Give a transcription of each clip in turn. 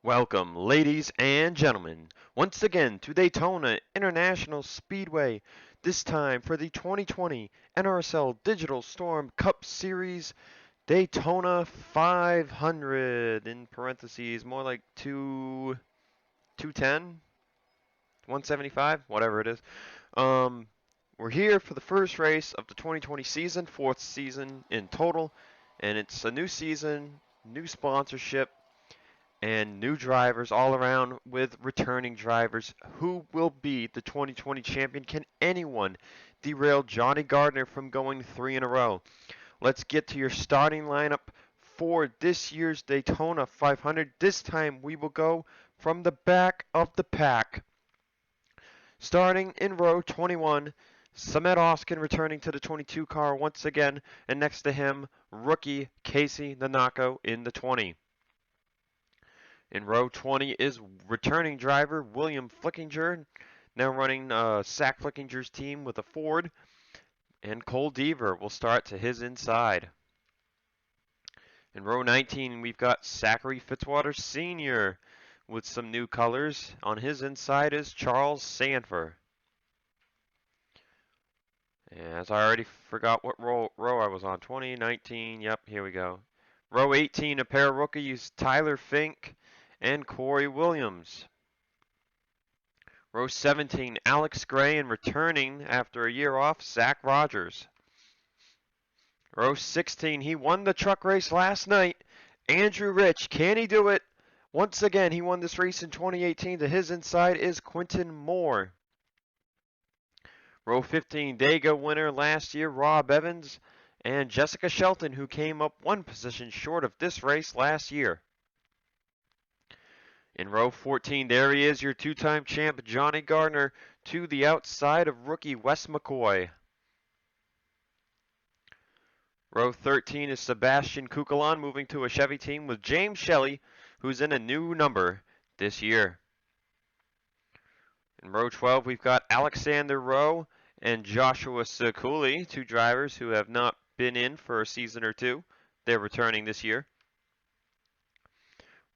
Welcome, ladies and gentlemen, once again to Daytona International Speedway, this time for the 2020 NRSL Digital Storm Cup Series Daytona 500, in parentheses, more like 210, 175, whatever it is. Um, we're here for the first race of the 2020 season, fourth season in total, and it's a new season, new sponsorship, and new drivers all around with returning drivers. Who will be the 2020 champion? Can anyone derail Johnny Gardner from going 3 in a row? Let's get to your starting lineup for this year's Daytona 500. This time we will go from the back of the pack. Starting in row 21, Samet Oskin returning to the 22 car once again, and next to him, rookie Casey Nanako in the 20. In row 20 is returning driver William Flickinger, now running Sack Flickinger's team with a Ford. And Cole Deaver will start to his inside. In row 19, we've got Zachary Fitzwater Sr. with some new colors. On his inside is Charles Sanford. As I already forgot what row I was on. 20, 19, yep, here we go. Row 18, a pair of rookies, Tyler Fink and Corey Williams. Row 17, Alex Gray, and returning after a year off, Zach Rogers. Row 16, he won the truck race last night. Andrew Rich, can he do it? Once again, he won this race in 2018. To his inside is Quentin Moore. Row 15, Dago winner last year, Rob Evans, and Jessica Shelton, who came up one position short of this race last year. In row 14, there he is, your two-time champ, Johnny Gardner, to the outside of rookie Wes McCoy. Row 13 is Sebastian Kukulon, moving to a Chevy team with James Shelley, who's in a new number this year. In row 12, we've got Alexander Rowe and Joshua Sekuli, two drivers who have not been in for a season or two. They're returning this year.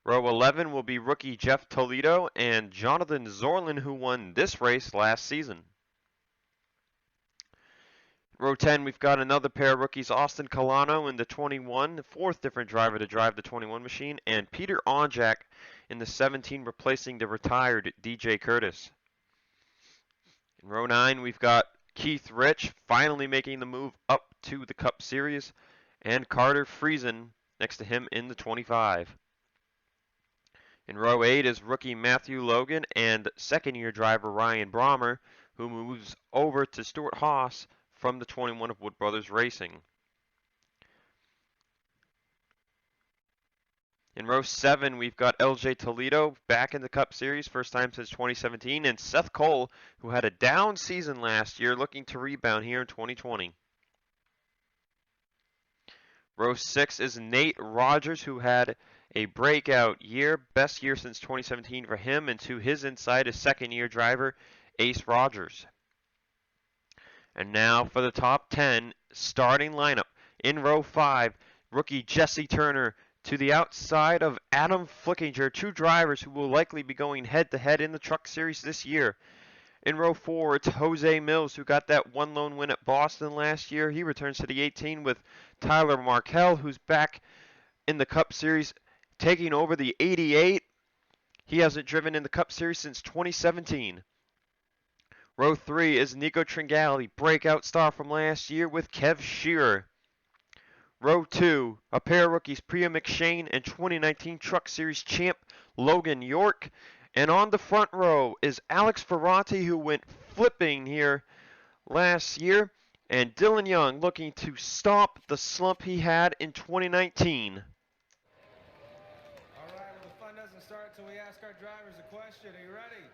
Row 11 will be rookie Jeff Toledo and Jonathan Zoerlein, who won this race last season. Row 10, we've got another pair of rookies, Austin Colano in the 21, the fourth different driver to drive the 21 machine, and Peter Onjak in the 17, replacing the retired DJ Curtis. In row 9, we've got Keith Rich finally making the move up to the Cup Series, and Carter Friesen next to him in the 25. In row 8 is rookie Matthew Logan and second-year driver Ryan Brommer, who moves over to Stuart Haas from the 21 of Wood Brothers Racing. In row 7, we've got LJ Toledo back in the Cup Series, first time since 2017, and Seth Cole, who had a down season last year, looking to rebound here in 2020. Row 6 is Nate Rogers, who had a breakout year, best year since 2017 for him, and to his inside is second-year driver Ace Rogers. And now for the top 10 starting lineup. In row 5, rookie Jesse Turner to the outside of Adam Flickinger, two drivers who will likely be going head-to-head in the Truck Series this year. In row 4, it's Jose Mills, who got that one lone win at Boston last year. He returns to the 18 with Tyler Markell, who's back in the Cup Series, taking over the 88. He hasn't driven in the Cup Series since 2017. Row 3 is Nico Tringali, breakout star from last year with Kev Shearer. Row 2, a pair of rookies, Priya McShane and 2019 Truck Series champ Logan York. And on the front row is Alex Ferranti, who went flipping here last year, and Dylan Young looking to stop the slump he had in 2019. All right, well, the fun doesn't start until we ask our drivers a question. Are you ready?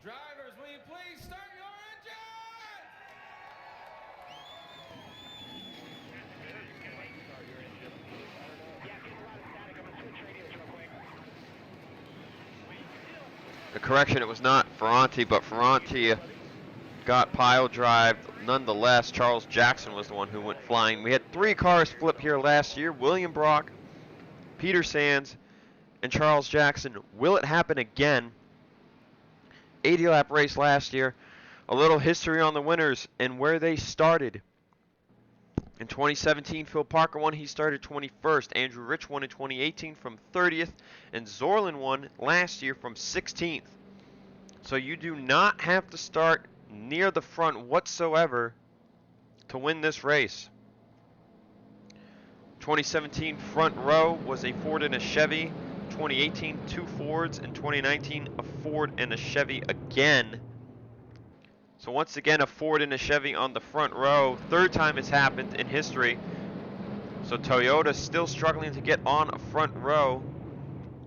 Drivers, will you please start your engine? A correction, it was not Ferranti, but Ferranti got pile drive. Nonetheless, Charles Jackson was the one who went flying. We had 3 cars flip here last year. William Brock, Peter Sands, and Charles Jackson. Will it happen again? 80-lap race last year. A little history on the winners and where they started. In 2017, Phil Parker won. He started 21st. Andrew Rich won in 2018 from 30th. And Zoerlein won last year from 16th. So you do not have to start near the front whatsoever to win this race. 2017 front row was a Ford and a Chevy. 2018, 2 Fords. And 2019, a Ford and a Chevy again. So once again, a Ford and a Chevy on the front row. Third time it's happened in history. So Toyota's still struggling to get on a front row,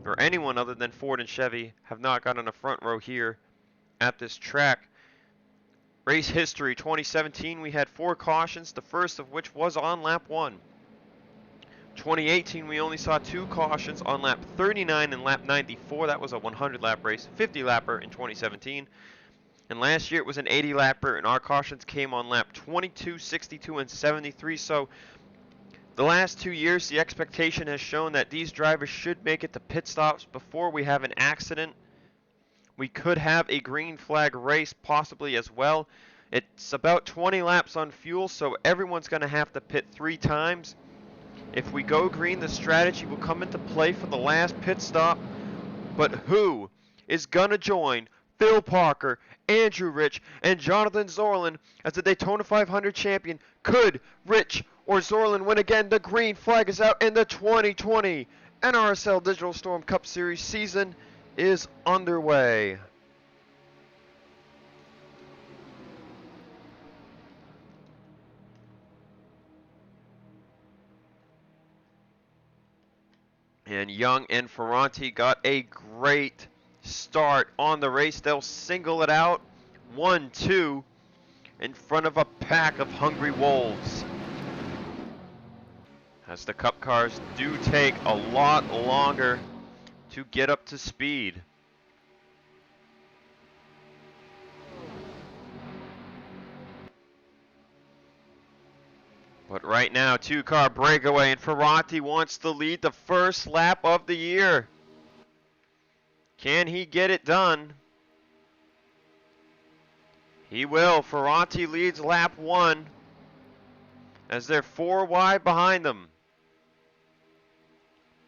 or anyone other than Ford and Chevy have not gotten a front row here at this track. Race history, 2017, we had 4 cautions, the first of which was on lap 1. 2018, we only saw 2 cautions on lap 39 and lap 94. That was a 100-lap race, 50-lapper in 2017. And last year it was an 80-lapper, and our cautions came on lap 22, 62, and 73. So the last 2 years, the expectation has shown that these drivers should make it to pit stops before we have an accident. We could have a green flag race possibly as well. It's about 20 laps on fuel, so everyone's going to have to pit 3 times. If we go green, the strategy will come into play for the last pit stop. But who is going to join Phil Parker, Andrew Rich, and Jonathan Zoerlein as the Daytona 500 champion? Could Rich or Zoerlein win again? The green flag is out, and the 2020 NRSL Digital Storm Cup Series season is underway. And Young and Ferranti got a great start on the race. They'll single it out 1-2 in front of a pack of hungry wolves, as the Cup cars do take a lot longer to get up to speed. But right now, 2-car breakaway, and Ferranti wants to lead the first lap of the year. Can he get it done? He will. Ferranti leads lap 1 as they're 4 wide behind them.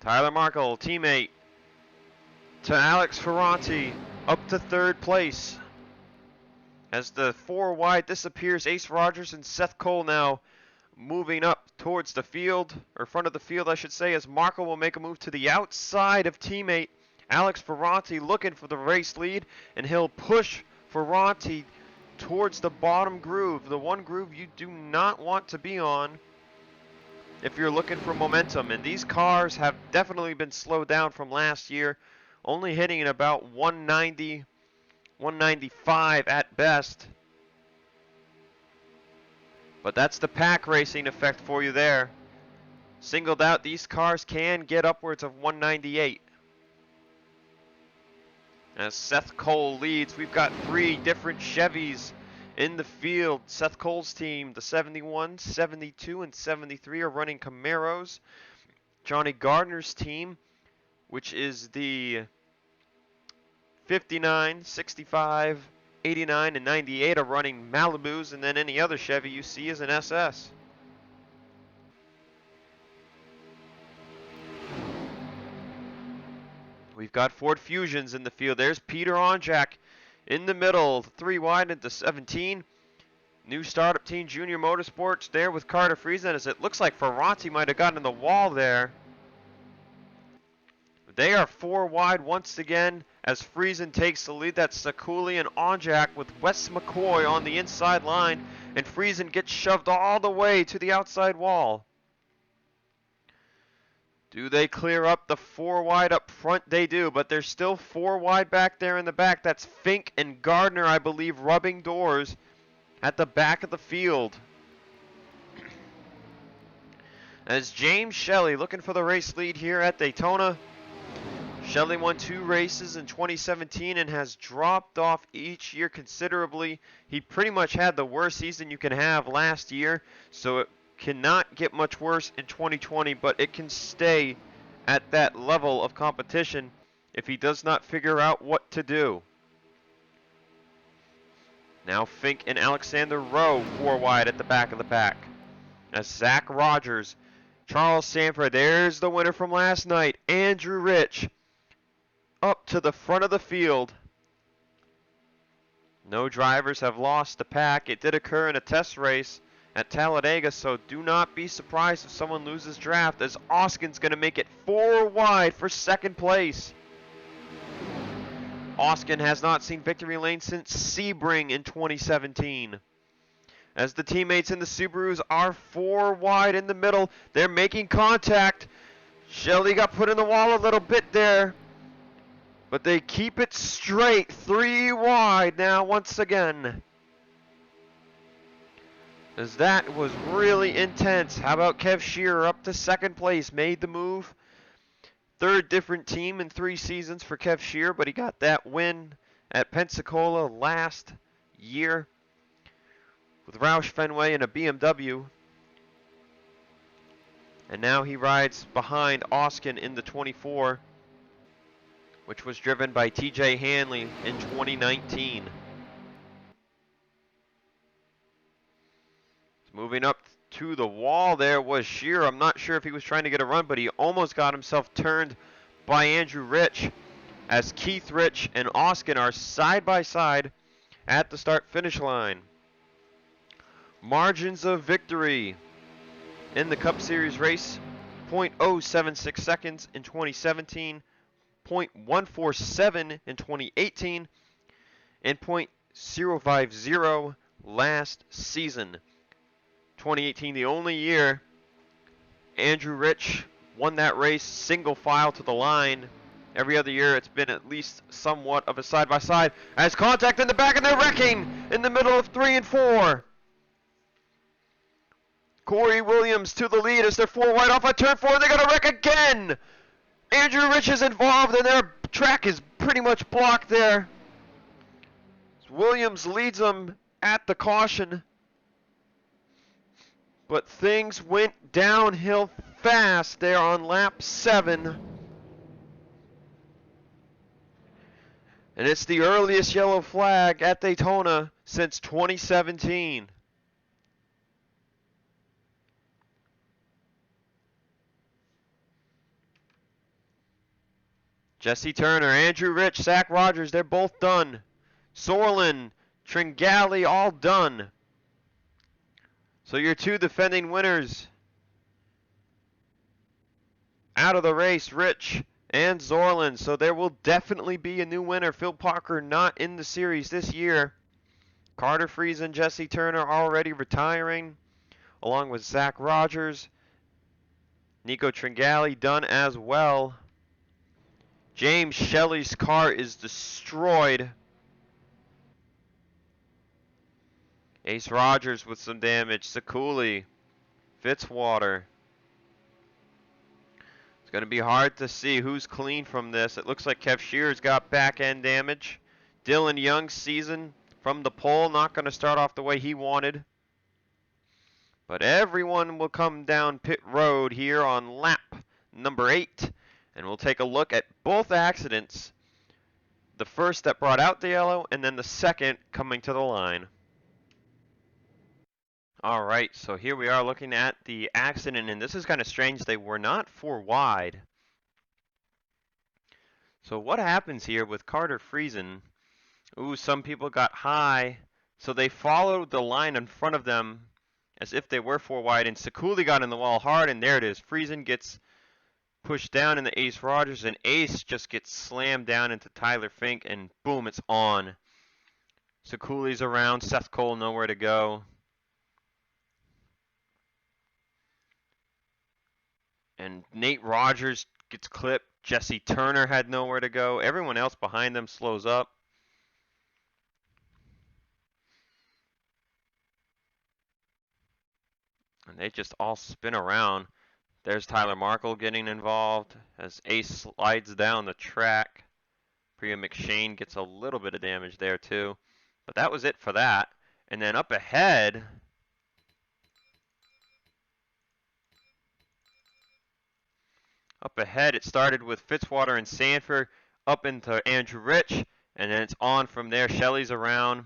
Tyler Markle, teammate to Alex Ferranti, up to 3rd place. As the 4 wide disappears, Ace Rogers and Seth Cole now moving up towards the field, or front of the field I should say, as Markle will make a move to the outside of teammate Alex Ferranti, looking for the race lead, and he'll push Ferranti towards the bottom groove, the one groove you do not want to be on if you're looking for momentum. And these cars have definitely been slowed down from last year, only hitting at about 190, 195 at best. But that's the pack racing effect for you there. Singled out, these cars can get upwards of 198. As Seth Cole leads, we've got 3 different Chevys in the field. Seth Cole's team, the 71, 72, and 73 are running Camaros. Johnny Gardner's team, which is the 59, 65, 89, and 98 are running Malibus, and then any other Chevy you see is an SS. We've got Ford Fusions in the field. There's Peter Onjak in the middle, 3 wide into 17. New startup team, Junior Motorsports, there with Carter Friesen, as it looks like Ferranti might have gotten in the wall there. They are 4 wide once again as Friesen takes the lead. That's Sakuli and Onjak with Wes McCoy on the inside line, and Friesen gets shoved all the way to the outside wall. Do they clear up the 4 wide up front? They do, but there's still 4 wide back there in the back. That's Fink and Gardner, I believe, rubbing doors at the back of the field. As James Shelley looking for the race lead here at Daytona. Shelley won 2 races in 2017 and has dropped off each year considerably. He pretty much had the worst season you can have last year, so it cannot get much worse in 2020, but it can stay at that level of competition if he does not figure out what to do. Now Fink and Alexander Rowe 4 wide at the back of the pack. As Zach Rogers, Charles Sanford, there's the winner from last night, Andrew Rich, up to the front of the field. No drivers have lost the pack. It did occur in a test race at Talladega, so do not be surprised if someone loses draft, as Oskin's going to make it 4 wide for second place. Oskin has not seen victory lane since Sebring in 2017. As the teammates in the Subarus are 4 wide in the middle, they're making contact. Shelley got put in the wall a little bit there, but they keep it straight. 3 wide now once again. As that was really intense. How about Kev Shearer up to second place, made the move. Third different team in 3 seasons for Kev Shearer, but he got that win at Pensacola last year with Roush Fenway in a BMW. And now he rides behind Oskin in the 24, which was driven by TJ Hanley in 2019. Moving up to the wall there was Shearer. I'm not sure if he was trying to get a run, but he almost got himself turned by Andrew Rich, as Keith Rich and Oskin are side by side at the start-finish line. Margins of victory in the Cup Series race: 0.076 seconds in 2017, 0.147 in 2018, and 0.050 last season. 2018, the only year Andrew Rich won that race single file to the line. Every other year it's been at least somewhat of a side-by-side. As contact in the back, and they're wrecking in the middle of 3 and 4. Corey Williams to the lead as they're 4 wide off of turn 4. They're going to wreck again. Andrew Rich is involved, and their track is pretty much blocked there. Williams leads them at the caution. But things went downhill fast there on lap 7. And it's the earliest yellow flag at Daytona since 2017. Jesse Turner, Andrew Rich, Zach Rogers, they're both done. Zoerlein, Tringali, all done. So your 2 defending winners out of the race, Rich and Zoerlein. So there will definitely be a new winner. Phil Parker not in the series this year. Carter Friesen and Jesse Turner already retiring, along with Zach Rogers. Nico Tringali done as well. James Shelley's car is destroyed. Ace Rogers with some damage. Sekuli, Fitzwater. It's going to be hard to see who's clean from this. It looks like Kev Shearer's got back end damage. Dylan Young's season from the pole, not going to start off the way he wanted. But everyone will come down pit road here on lap number 8. And we'll take a look at both accidents. The first that brought out the yellow, and then the second coming to the line. Alright, so here we are looking at the accident, and this is kind of strange. They were not 4 wide. So what happens here with Carter Friesen? Ooh, some people got high, so they followed the line in front of them as if they were 4 wide, and Sekuli got in the wall hard, and there it is. Friesen gets pushed down into Ace Rogers, and Ace just gets slammed down into Tyler Fink, and boom, it's on. Sekuli's around, Seth Cole nowhere to go. And Nate Rogers gets clipped. Jesse Turner had nowhere to go. Everyone else behind them slows up. And they just all spin around. There's Tyler Markle getting involved as Ace slides down the track. Priya McShane gets a little bit of damage there too. But that was it for that. And then up ahead, Up ahead, it started with Fitzwater and Sanford up into Andrew Rich, and then it's on from there. Shelley's around.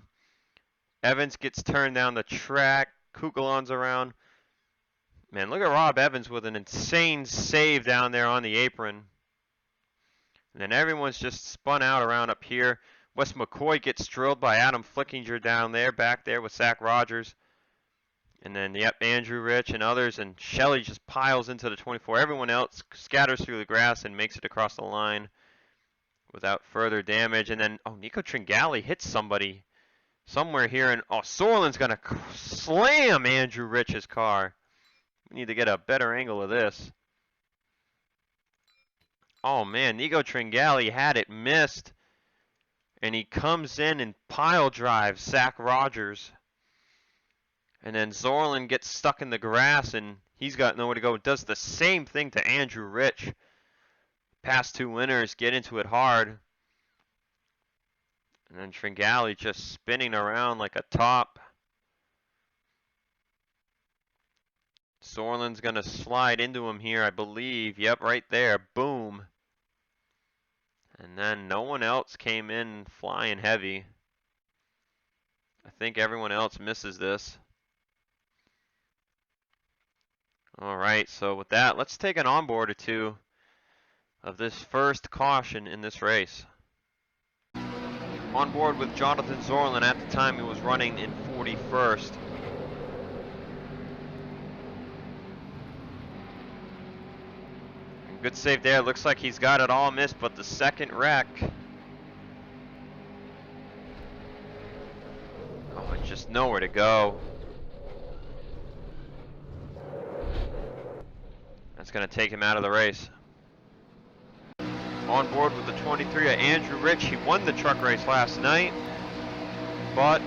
Evans gets turned down the track. Kukulon's around. Man, look at Rob Evans with an insane save down there on the apron. And then everyone's just spun out around up here. Wes McCoy gets drilled by Adam Flickinger down there, back there with Zach Rogers. And then, yep, Andrew Rich and others, and Shelley just piles into the 24. Everyone else scatters through the grass and makes it across the line without further damage. And then, oh, Nico Tringali hits somebody somewhere here, and oh, Zoerlein's going to slam Andrew Rich's car. We need to get a better angle of this. Oh, man, Nico Tringali had it missed, and he comes in and pile drives Zach Rogers. And then Zoerlein gets stuck in the grass, and he's got nowhere to go. Does the same thing to Andrew Rich. Past two winners get into it hard. And then Tringali just spinning around like a top. Zoerlein's going to slide into him here, I believe. Yep, right there. Boom. And then no one else came in flying heavy. I think everyone else misses this. All right, so with that, let's take an onboard or two of this first caution in this race. On board with Jonathan Zoerlein. At the time he was running in 41st. Good save there. Looks like he's got it all missed, but the second wreck. Oh, it's just nowhere to go. That's going to take him out of the race. On board with the 23, Andrew Rich. He won the truck race last night, but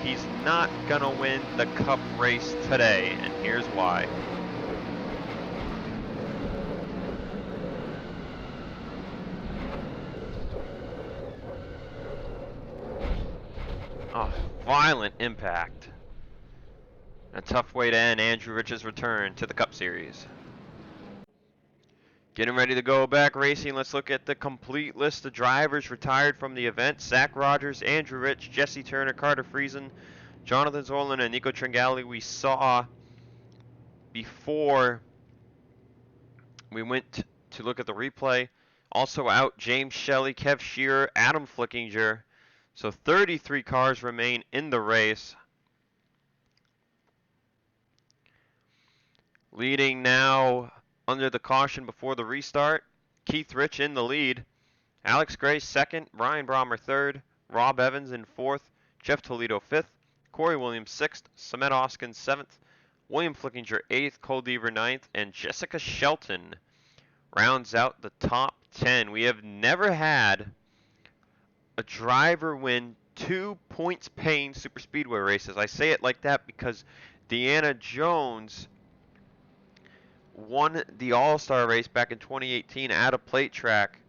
he's not going to win the Cup race today, and here's why. Oh, violent impact. A tough way to end Andrew Rich's return to the Cup Series. Getting ready to go back racing. Let's look at the complete list of drivers retired from the event. Zach Rogers, Andrew Rich, Jesse Turner, Carter Friesen, Jonathan Zoerlein, and Nico Tringali we saw before we went to look at the replay. Also out, James Shelley, Kev Shearer, Adam Flickinger. So 33 cars remain in the race. Leading now under the caution before the restart, Keith Rich in the lead. Alex Gray second, Ryan Brommer third, Rob Evans in fourth, Jeff Toledo fifth, Corey Williams sixth, Samet Oskin seventh, William Flickinger eighth, Cole Deaver ninth, and Jessica Shelton rounds out the top 10. We have never had a driver win 2 points paying superspeedway races. I say it like that because Deanna Jones won the All-Star race back in 2018 at a plate track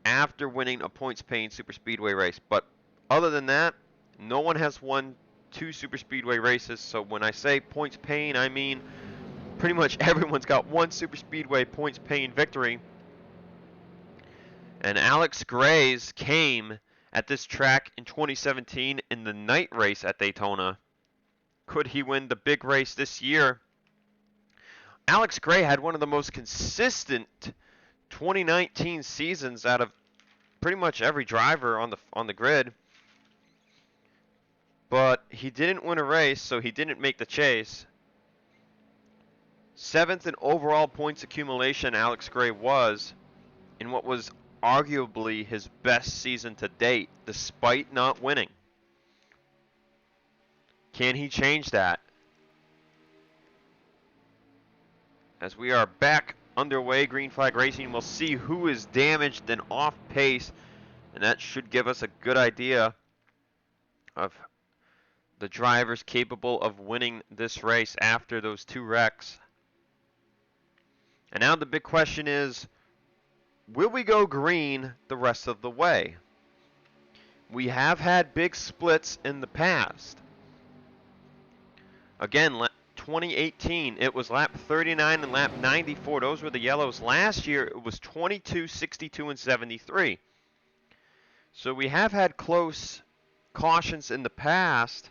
after winning a points paying superspeedway race. But other than that, no one has won 2 superspeedway races. So when I say points paying, I mean pretty much everyone's got 1 superspeedway points paying victory. And Alex Gray's came at this track in 2017 in the night race at Daytona. Could he win the big race this year? Alex Gray had one of the most consistent 2019 seasons out of pretty much every driver on the grid. But he didn't win a race, so he didn't make the chase. 7th in overall points accumulation Alex Gray was in what was arguably his best season to date, despite not winning. Can he change that? As we are back underway, green flag racing, we'll see who is damaged and off pace, and that should give us a good idea of the drivers capable of winning this race after those 2 wrecks. And now the big question is, will we go green the rest of the way? We have had big splits in the past. Again, 2018, it was lap 39 and lap 94. Those were the yellows. Last year, it was 22, 62, and 73. So we have had close cautions in the past,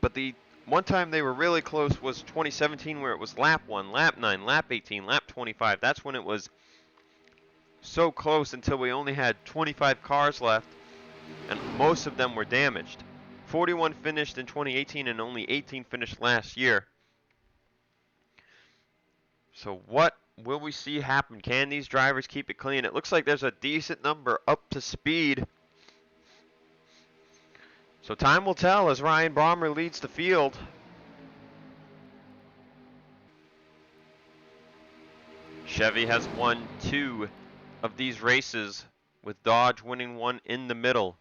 but the one time they were really close was 2017, where it was lap 1, lap 9, lap 18, lap 25. That's when it was so close until we only had 25 cars left, and most of them were damaged. 41 finished in 2018 and only 18 finished last year. So what will we see happen? Can these drivers keep it clean? It looks like there's a decent number up to speed. So time will tell as Ryan Brommer leads the field. Chevy has won 2 of these races, with Dodge winning one in the middle.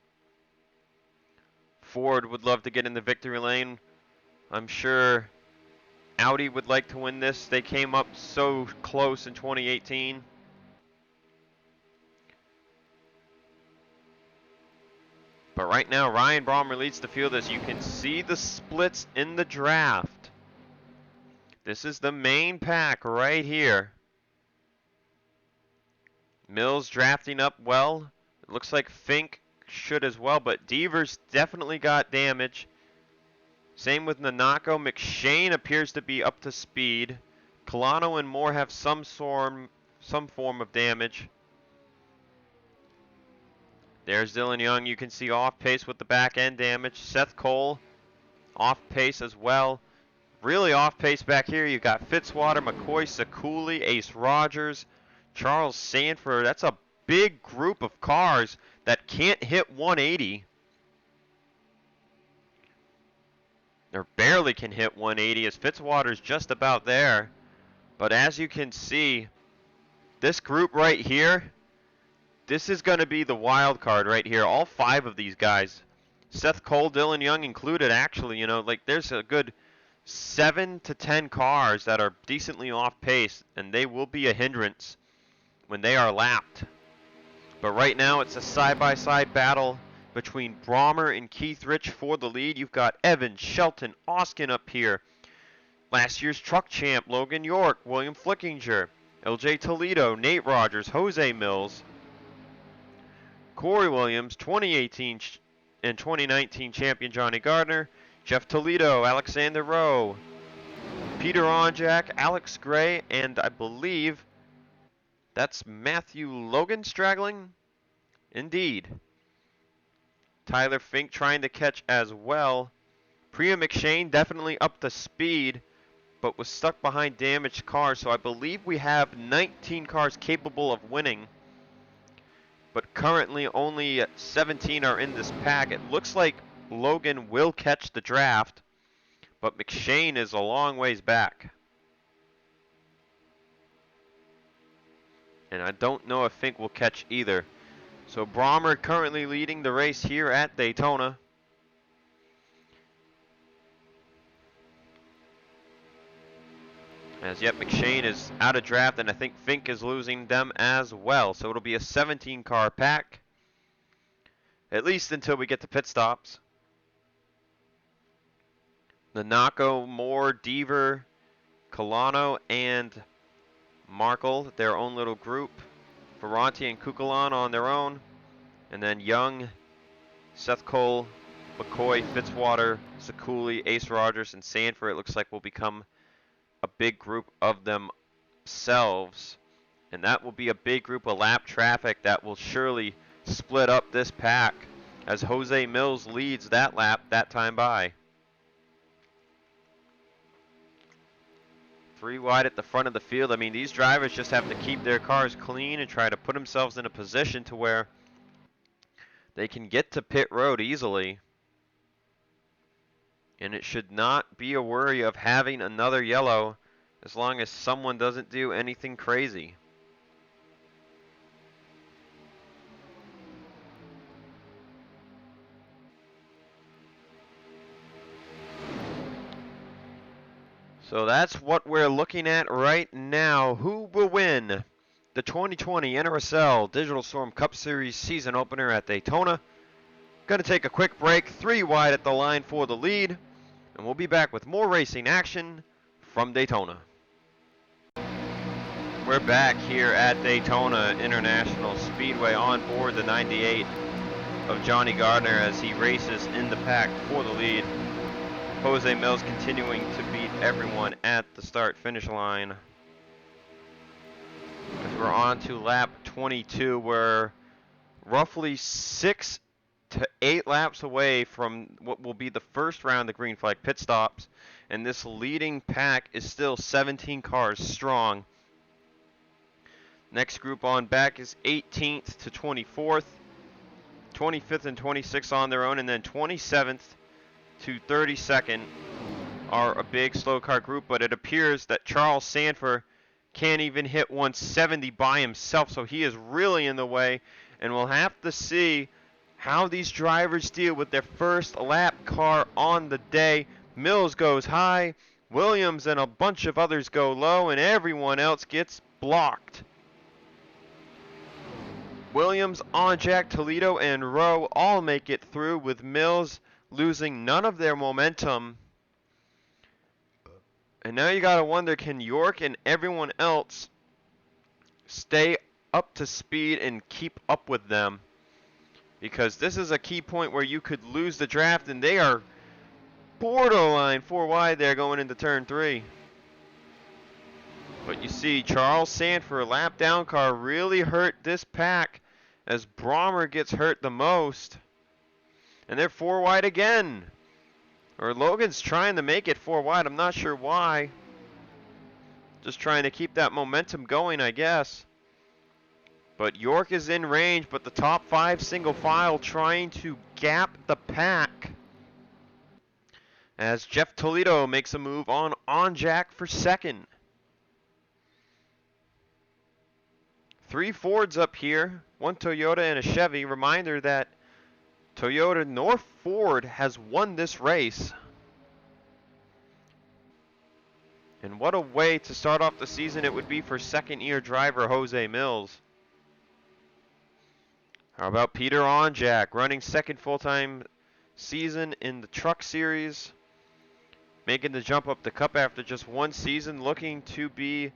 Ford would love to get in the victory lane. I'm sure Audi would like to win this. They came up so close in 2018. But right now, Ryan Brommer leads the field. As you can see the splits in the draft. This is the main pack right here. Mills drafting up well. It looks like Fink should as well, but Devers definitely got damage. Same with Nanako. McShane appears to be up to speed. Colano and Moore have some form of damage. There's Dylan Young. You can see off pace with the back end damage. Seth Cole off pace as well. Really off pace back here. You've got Fitzwater, McCoy, Sakuli, Ace Rogers, Charles Sanford. That's a big group of cars that can't hit 180. Or barely can hit 180, as Fitzwater's just about there. But as you can see, this group right here, this is going to be the wild card right here. All 5 of these guys, Seth Cole, Dylan Young included, actually, you know, like there's a good 7 to 10 cars that are decently off pace, and they will be a hindrance when they are lapped. But right now it's a side-by-side battle between Brommer and Keith Rich for the lead. You've got Evan, Shelton, Oskin up here. Last year's truck champ, Logan York, William Flickinger, LJ Toledo, Nate Rogers, Jose Mills, Corey Williams, 2018 and 2019 champion Johnny Gardner, Jeff Toledo, Alexander Rowe, Peter Onjak, Alex Gray, and I believe that's Matthew Logan straggling. Indeed. Tyler Fink trying to catch as well. Priya McShane definitely up to speed, but was stuck behind damaged cars. So I believe we have 19 cars capable of winning, but currently only 17 are in this pack. It looks like Logan will catch the draft, but McShane is a long ways back. And I don't know if Fink will catch either. So Brommer currently leading the race here at Daytona. As yet McShane is out of draft, and I think Fink is losing them as well. So it'll be a 17 car pack, at least until we get to pit stops. Nanako, Moore, Deaver, Colano, and Markle, their own little group. Ferranti and Kukulon on their own. And then Young, Seth Cole, McCoy, Fitzwater, Sakuli, Ace Rogers, and Sanford, it looks like will become a big group of themselves. And that will be a big group of lap traffic that will surely split up this pack, as Jose Mills leads that lap that time by. 3 wide at the front of the field. I mean, these drivers just have to keep their cars clean and try to put themselves in a position to where they can get to pit road easily. And it should not be a worry of having another yellow as long as someone doesn't do anything crazy. So that's what we're looking at right now. Who will win the 2020 NRSL Digital Storm Cup Series season opener at Daytona? Going to take a quick break. 3 wide at the line for the lead. And we'll be back with more racing action from Daytona. We're back here at Daytona International Speedway on board the 98 of Johnny Gardner as he races in the pack for the lead. Jose Mills continuing to beat everyone at the start-finish line. As we're on to lap 22, we're roughly 6 to 8 laps away from what will be the first round of green flag pit stops, and this leading pack is still 17 cars strong. Next group on back is 18th to 24th, 25th and 26th on their own, and then 27th to 32nd are a big slow car group, but it appears that Charles Sanford can't even hit 170 by himself, so he is really in the way, and we'll have to see how these drivers deal with their first lap car on the day. Mills goes high, Williams and a bunch of others go low, and everyone else gets blocked. Williams, Onjak, Toledo, and Rowe all make it through, with Mills losing none of their momentum. And now you gotta wonder, can York and everyone else stay up to speed and keep up with them? Because this is a key point where you could lose the draft, and they are borderline 4 wide there going into turn 3. But you see, Charles Sanford, lap down car, really hurt this pack as Brommer gets hurt the most. And they're 4 wide again. Or Logan's trying to make it 4 wide. I'm not sure why. Just trying to keep that momentum going, I guess. But York is in range, but the top 5 single file trying to gap the pack. As Jeff Toledo makes a move on Jack for second. 3 Fords up here, 1 Toyota and a Chevy. Reminder that Toyota nor Ford has won this race. And what a way to start off the season it would be for second-year driver Jose Mills. How about Peter Onjak, running second full-time season in the Truck Series, making the jump up the Cup after just 1 season, looking to be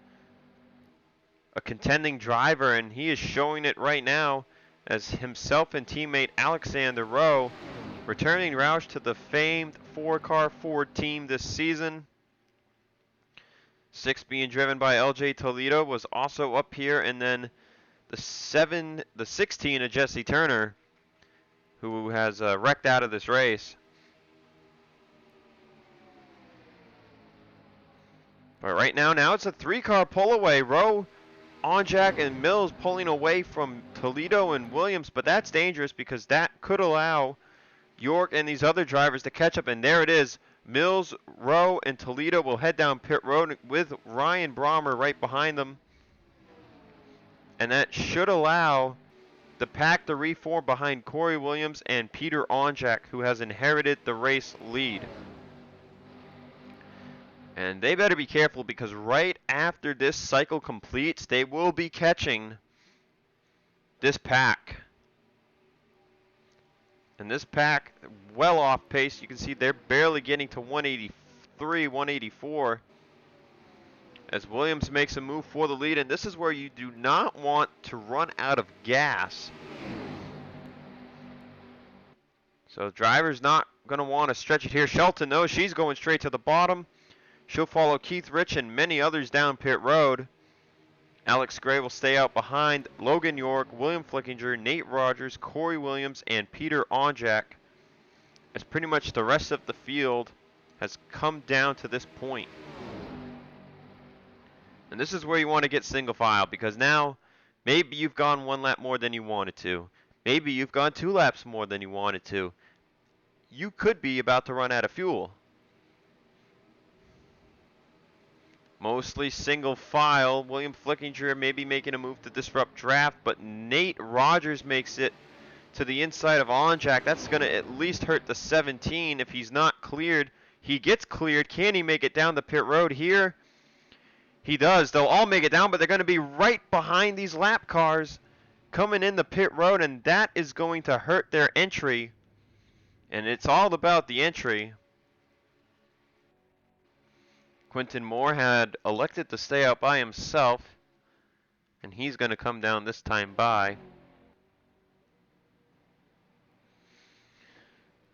a contending driver, and he is showing it right now as himself and teammate Alexander Rowe returning Roush to the famed 4-car Ford team this season. 6 being driven by LJ Toledo was also up here, and then the 16 of Jesse Turner, who has wrecked out of this race. But right now it's a 3-car pull away. Rowe, Onjak, and Mills pulling away from Toledo and Williams, but that's dangerous because that could allow York and these other drivers to catch up, and there it is. Mills, Rowe, and Toledo will head down pit road with Ryan Brommer right behind them. And that should allow the pack to reform behind Corey Williams and Peter Onjak, who has inherited the race lead. And they better be careful because right after this cycle completes, they will be catching this pack. And this pack, well off pace. You can see they're barely getting to 183, 184. As Williams makes a move for the lead, and this is where you do not want to run out of gas. So the driver's not going to want to stretch it here. Shelton knows she's going straight to the bottom. She'll follow Keith Rich and many others down pit road. Alex Gray will stay out behind Logan York, William Flickinger, Nate Rogers, Corey Williams, and Peter Onjak, as pretty much the rest of the field has come down to this point. And this is where you want to get single file, because now maybe you've gone 1 lap more than you wanted to. Maybe you've gone 2 laps more than you wanted to. You could be about to run out of fuel. Mostly single file. William Flickinger may be making a move to disrupt draft, but Nate Rogers makes it to the inside of Onjak. That's going to at least hurt the 17 if he's not cleared. He gets cleared. Can he make it down the pit road here? He does. They'll all make it down, but they're going to be right behind these lap cars coming in the pit road, and that is going to hurt their entry. And it's all about the entry. Quinton Moore had elected to stay out by himself, and he's going to come down this time by.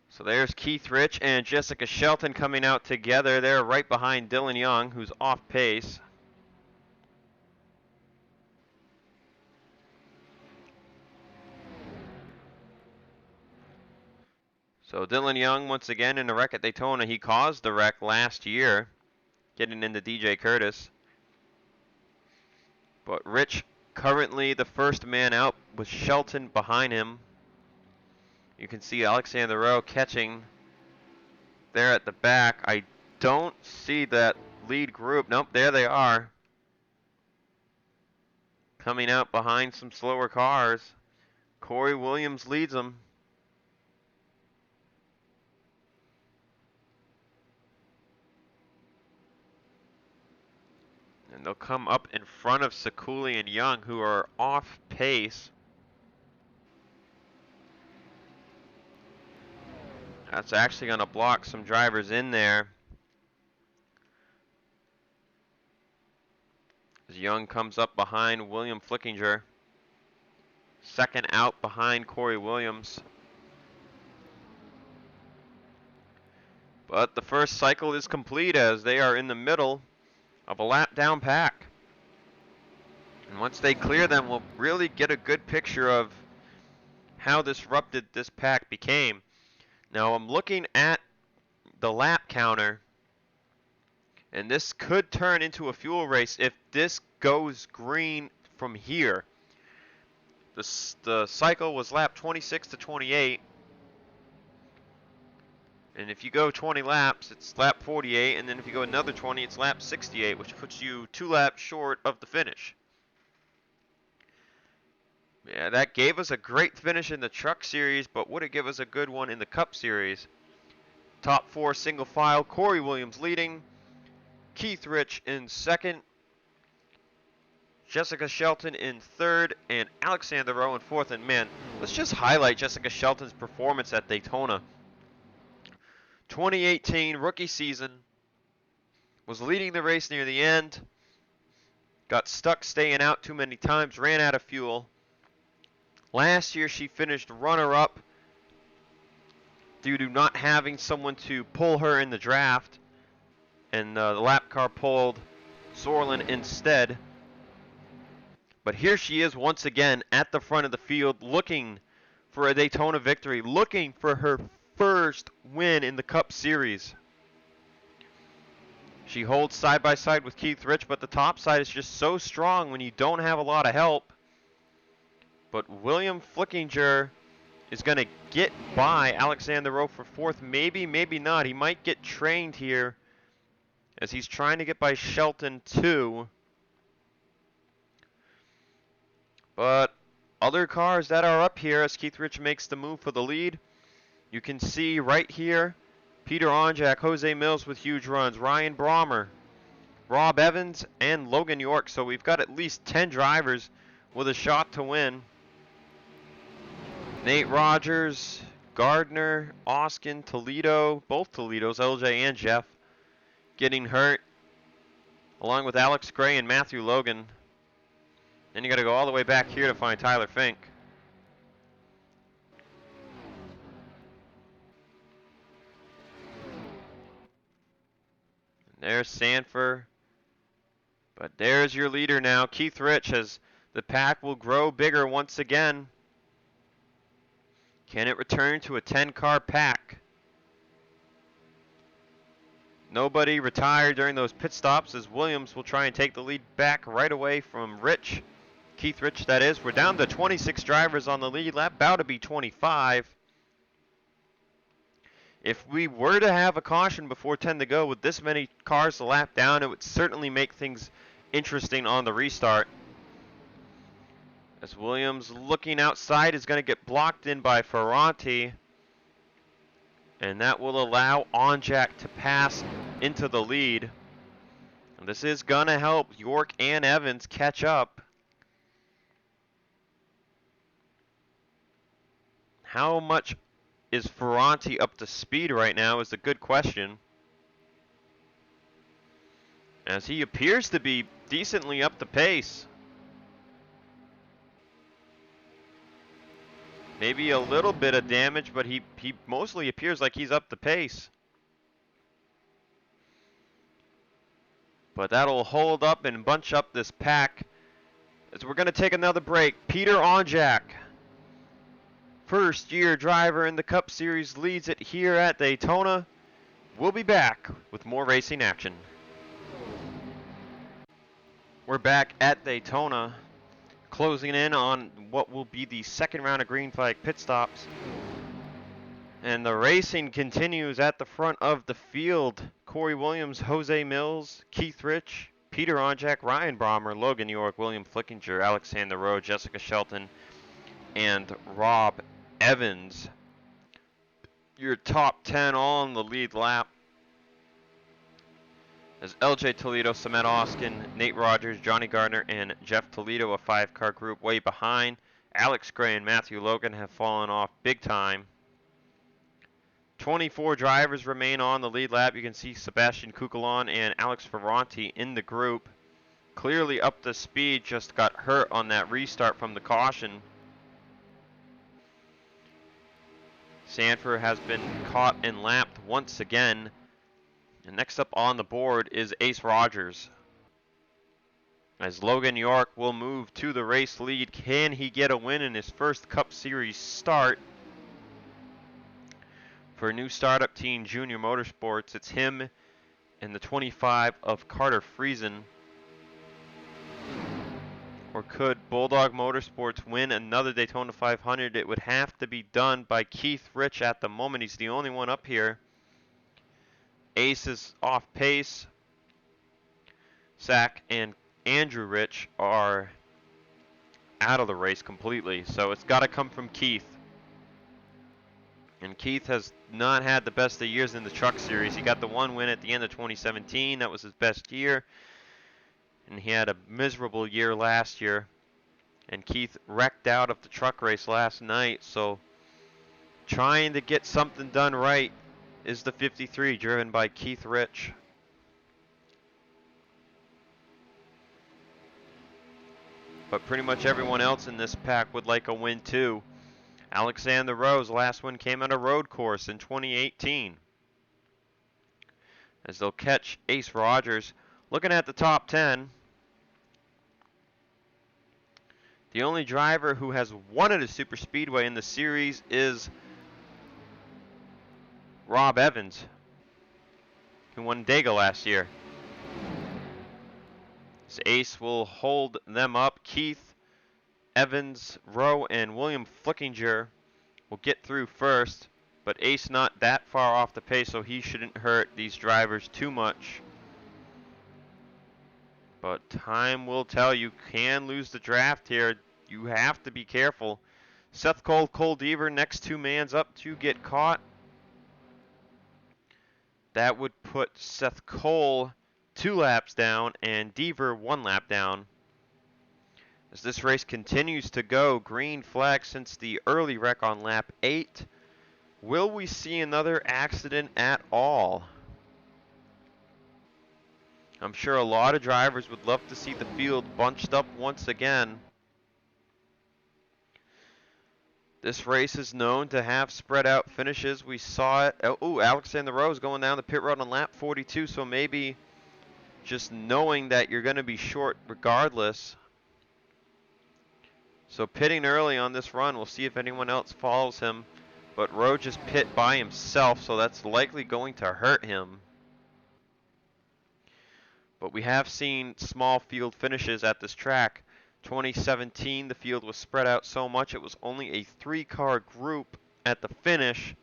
So there's Keith Rich and Jessica Shelton coming out together. They're right behind Dylan Young, who's off pace. So Dylan Young, once again, in a wreck at Daytona. He caused the wreck last year, getting into DJ Curtis. But Rich currently the first man out with Shelton behind him. You can see Alexander Rowe catching there at the back. I don't see that lead group. Nope, there they are. Coming out behind some slower cars. Corey Williams leads them. And they'll come up in front of Sekuli and Young, who are off pace. That's actually going to block some drivers in there. As Young comes up behind William Flickinger. Second out behind Corey Williams. But the first cycle is complete as they are in the middle of a lap down pack. And once they clear them, we'll really get a good picture of how disrupted this pack became. Now I'm looking at the lap counter, and this could turn into a fuel race if this goes green from here. The cycle was lap 26 to 28. And if you go 20 laps, it's lap 48, and then if you go another 20, it's lap 68, which puts you 2 laps short of the finish. Yeah, that gave us a great finish in the Truck Series, but would it give us a good one in the Cup Series? Top 4 single file, Corey Williams leading, Keith Rich in second, Jessica Shelton in third, and Alexander Rowe in fourth. And man, let's just highlight Jessica Shelton's performance at Daytona. 2018 rookie season, was leading the race near the end, got stuck staying out too many times, ran out of fuel. Last year she finished runner-up due to not having someone to pull her in the draft, and the lap car pulled Zoerlein instead. But here she is once again at the front of the field looking for a Daytona victory, looking for her first win in the Cup Series. She holds side by side with Keith Rich, but the top side is just so strong when you don't have a lot of help. But William Flickinger is going to get by Alexander Rowe for fourth. Maybe, maybe not. He might get trained here as he's trying to get by Shelton too. But other cars that are up here as Keith Rich makes the move for the lead. You can see right here, Peter Onjak, Jose Mills with huge runs, Ryan Brommer, Rob Evans, and Logan York. So we've got at least 10 drivers with a shot to win. Nate Rogers, Gardner, Oskin, Toledo, both Toledos, LJ and Jeff, getting hurt, along with Alex Gray and Matthew Logan. Then you got to go all the way back here to find Tyler Fink. There's Sanford. But there's your leader now, Keith Rich, as the pack will grow bigger once again. Can it return to a 10-car pack? Nobody retired during those pit stops as Williams will try and take the lead back right away from Rich. Keith Rich, that is. We're down to 26 drivers on the lead lap, about to be 25. If we were to have a caution before 10 to go with this many cars to lap down, it would certainly make things interesting on the restart. As Williams looking outside is going to get blocked in by Ferranti. And that will allow Onjak to pass into the lead. And this is going to help York and Evans catch up. How much is Ferranti up to speed right now is a good question. as he appears to be decently up the pace. Maybe a little bit of damage, but he mostly appears like he's up the pace. But that'll hold up and bunch up this pack as we're going to take another break. Peter Onjak, first-year driver in the Cup Series, leads it here at Daytona. We'll be back with more racing action. We're back at Daytona, closing in on what will be the second round of green flag pit stops. And the racing continues at the front of the field. Corey Williams, Jose Mills, Keith Rich, Peter Onjak, Ryan Brommer, Logan York, William Flickinger, Alexander Rowe, Jessica Shelton, and Rob Evans. Your top 10 all on the lead lap. As LJ Toledo, Samet Oskin, Nate Rogers, Johnny Gardner, and Jeff Toledo, a 5-car group way behind. Alex Gray and Matthew Logan have fallen off big time. 24 drivers remain on the lead lap. You can see Sebastian Kukulon and Alex Ferranti in the group. Clearly up to speed, just got hurt on that restart from the caution. Sanford has been caught and lapped once again. And next up on the board is Ace Rogers. As Logan York will move to the race lead. Can he get a win in his first Cup Series start? For new startup team Junior Motorsports, it's him and the 25 of Carter Friesen. Or could Bulldog Motorsports win another Daytona 500? It would have to be done by Keith Rich at the moment. He's the only one up here. Ace is off pace. Zach and Andrew Rich are out of the race completely. So it's got to come from Keith. And Keith has not had the best of years in the Truck Series. He got the one win at the end of 2017. That was his best year. And he had a miserable year last year. And Keith wrecked out of the truck race last night. So trying to get something done right is the 53 driven by Keith Rich. But pretty much everyone else in this pack would like a win too. Alexander Rowe's last one came at a road course in 2018. As they'll catch Ace Rogers. Looking at the top 10, the only driver who has won at a super speedway in the series is Rob Evans, who won Dega last year. So Ace will hold them up. Keith, Evans, Rowe, and William Flickinger will get through first, but Ace not that far off the pace, so he shouldn't hurt these drivers too much. But time will tell. You can lose the draft here. You have to be careful. Seth Cole, Cole Deaver, next two mans up to get caught. That would put Seth Cole 2 laps down and Deaver 1 lap down. As this race continues to go, green flag since the early wreck on lap 8. Will we see another accident at all? I'm sure a lot of drivers would love to see the field bunched up once again. This race is known to have spread out finishes. We saw it. Oh, Alexander Rowe is going down the pit road on lap 42, so maybe just knowing that you're going to be short regardless. So pitting early on this run, we'll see if anyone else follows him. But Rowe just pit by himself, so that's likely going to hurt him. But we have seen small field finishes at this track. 2017, the field was spread out so much it was only a 3-car group at the finish.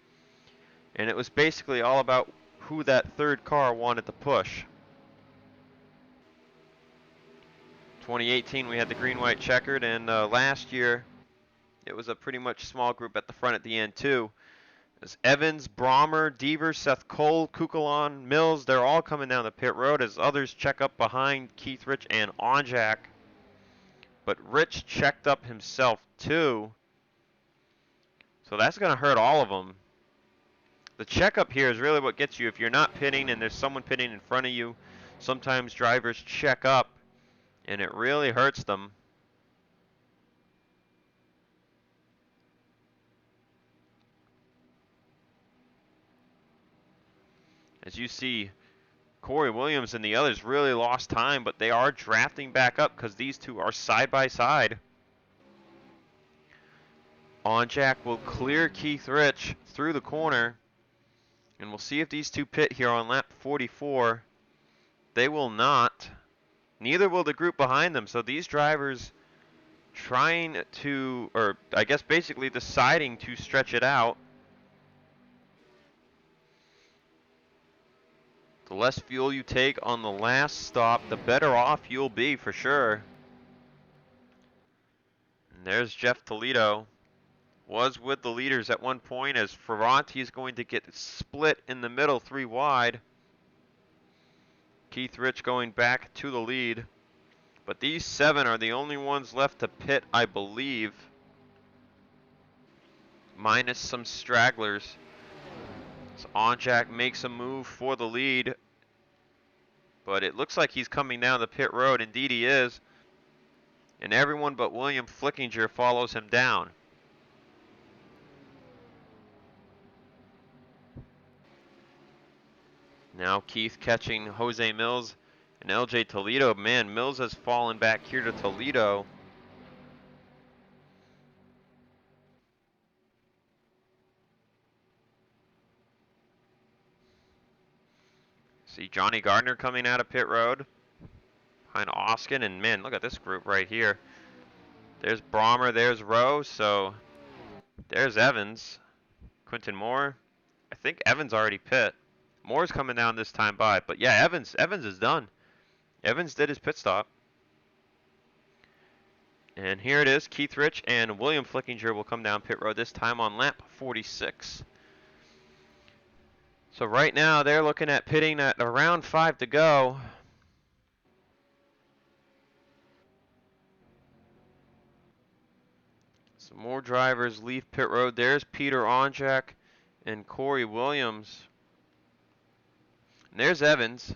And it was basically all about who that third car wanted to push. 2018, we had the green-white checkered, and last year, it was a pretty much small group at the front at the end, too. As Evans, Brommer, Deaver, Seth Cole, Kukulon, Mills, they're all coming down the pit road as others check up behind Keith Rich and Onjak. But Rich checked up himself, too. So that's going to hurt all of them. The checkup here is really what gets you if you're not pitting and there's someone pitting in front of you. sometimes drivers check up, and it really hurts them. As you see, Corey Williams and the others really lost time, but they are drafting back up because these two are side by side. Onjak will clear Keith Rich through the corner, and we'll see if these two pit here on lap 44. They will not. Neither will the group behind them, so these drivers trying to, or I guess basically deciding to stretch it out. The less fuel you take on the last stop, the better off you'll be for sure. And there's Jeff Toledo. Was with the leaders at one point, as Ferranti is going to get split in the middle 3 wide. Keith Rich going back to the lead. But these 7 are the only ones left to pit, I believe. Minus some stragglers. So Onjak makes a move for the lead. But it looks like he's coming down the pit road. Indeed he is. And everyone but William Flickinger follows him down. Now Keith catching Jose Mills and LJ Toledo. Man, Mills has fallen back here to Toledo. See Johnny Gardner coming out of pit road behind Oskin, and man, look at this group right here. There's Brommer, there's Rowe, so there's Evans, Quinton Moore. I think Evans already pit. Moore's coming down this time by, but yeah, Evans is done. Evans did his pit stop. And here it is, Keith Rich and William Flickinger will come down pit road this time on lap 46. So right now they're looking at pitting at around 5 to go. Some more drivers leave pit road. There's Peter Onjak and Corey Williams. And there's Evans.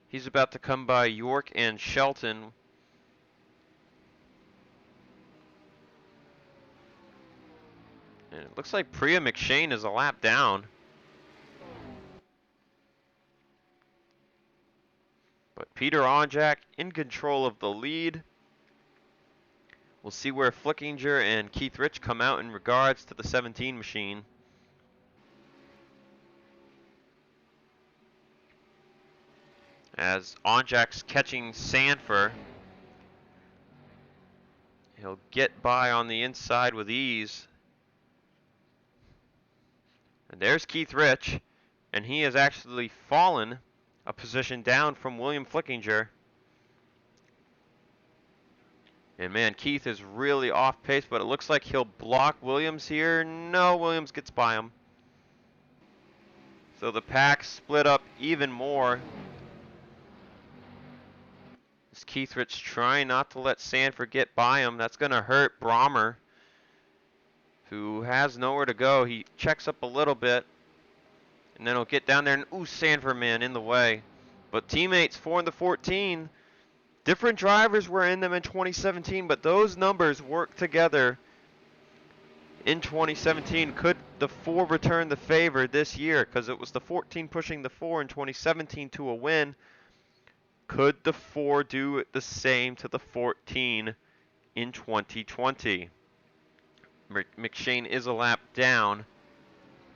He's about to come by York and Shelton. And it looks like Priya McShane is a lap down. But Peter Onjak in control of the lead. We'll see where Flickinger and Keith Rich come out in regards to the 17 machine. As Onjak's catching Sanford, he'll get by on the inside with ease. And there's Keith Rich, and he has actually fallen a position down from William Flickinger. And man, Keith is really off pace, but it looks like he'll block Williams here. No, Williams gets by him. So the pack split up even more. As Keith Rich trying not to let Sanford get by him. That's going to hurt Brommer, who has nowhere to go. He checks up a little bit, and then he'll get down there, and ooh, Sanford, man, in the way. But teammates 4 and the 14, different drivers were in them in 2017, but those numbers work together in 2017. Could the 4 return the favor this year? Because it was the 14 pushing the 4 in 2017 to a win. Could the 4 do the same to the 14 in 2020? McShane is a lap down,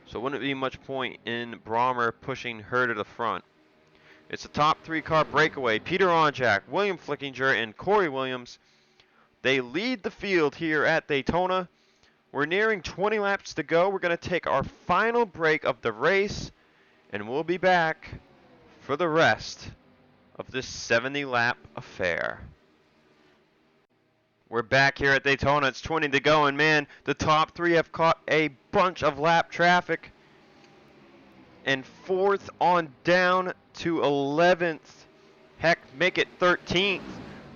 so wouldn't be much point in Brommer pushing her to the front. It's a top 3 car breakaway. Peter Onjak, William Flickinger, and Corey Williams. They lead the field here at Daytona. We're nearing 20 laps to go. We're going to take our final break of the race, and we'll be back for the rest of this 70-lap affair. We're back here at Daytona. It's 20 to go, and man, the top 3 have caught a bunch of lap traffic. And 4th on down to 11th. Heck, make it 13th.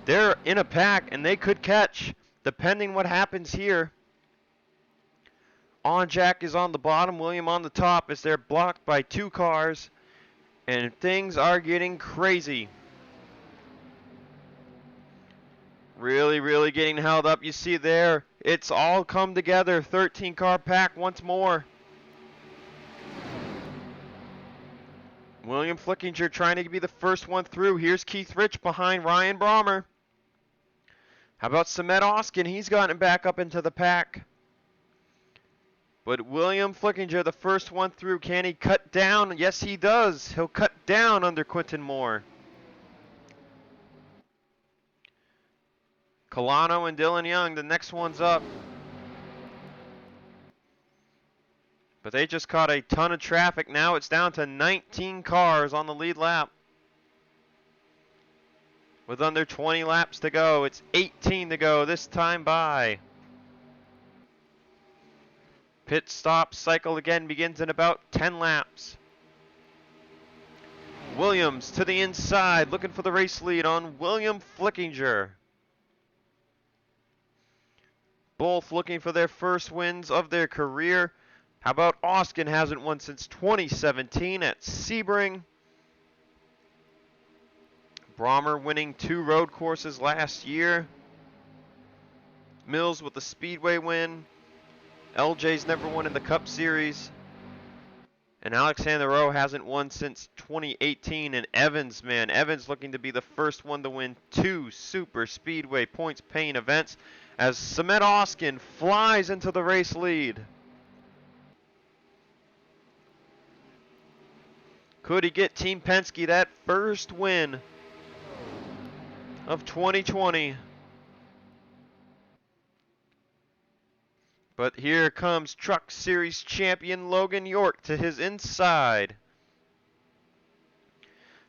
They're in a pack, and they could catch, depending what happens here. Onjak is on the bottom, William on the top, as they're blocked by 2 cars. And things are getting crazy. Really, really getting held up. You see there, it's all come together. 13 car pack once more. William Flickinger trying to be the first one through. Here's Keith Rich behind Ryan Brommer. How about Samet Oskin? He's gotten back up into the pack. But William Flickinger, the first one through. Can he cut down? Yes, he does. He'll cut down under Quinton Moore. Colano and Dylan Young, the next one's up. But they just caught a ton of traffic. Now it's down to 19 cars on the lead lap. With under 20 laps to go, it's 18 to go this time by. Pit stop cycle again begins in about 10 laps. Williams to the inside, looking for the race lead on William Flickinger. Both looking for their first wins of their career. How about Oskin? Hasn't won since 2017 at Sebring. Brommer winning 2 road courses last year. Mills with the Speedway win. LJ's never won in the Cup Series. And Alexander Rowe hasn't won since 2018. And Evans, man, Evans looking to be the first one to win 2 Super Speedway points paying events as Samet Oskin flies into the race lead. Could he get Team Penske that first win of 2020? But here comes Truck Series champion Logan York to his inside.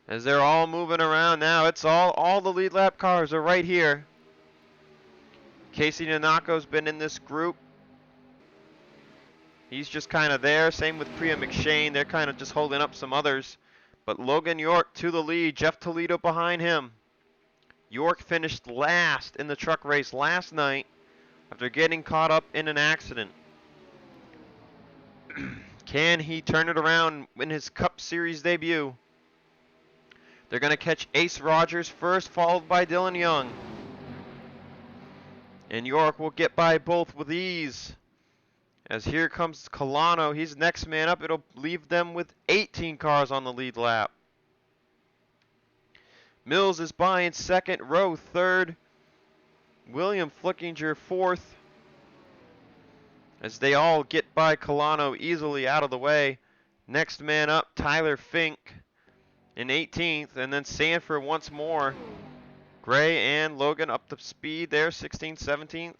As they're all moving around now, it's all the lead lap cars are right here. Casey Nanako's been in this group. He's just kind of there. Same with Priya McShane. They're kind of just holding up some others. But Logan York to the lead. Jeff Toledo behind him. York finished last in the truck race last night after getting caught up in an accident. Can he turn it around in his Cup Series debut? They're going to catch Ace Rogers first, followed by Dylan Young. And York will get by both with ease. As here comes Colano, he's next man up. It'll leave them with 18 cars on the lead lap. Mills is by in second, Rowe third, William Flickinger fourth. As they all get by Colano easily out of the way. Next man up, Tyler Fink in 18th, and then Sanford once more. Gray and Logan up to speed there, 16th, 17th.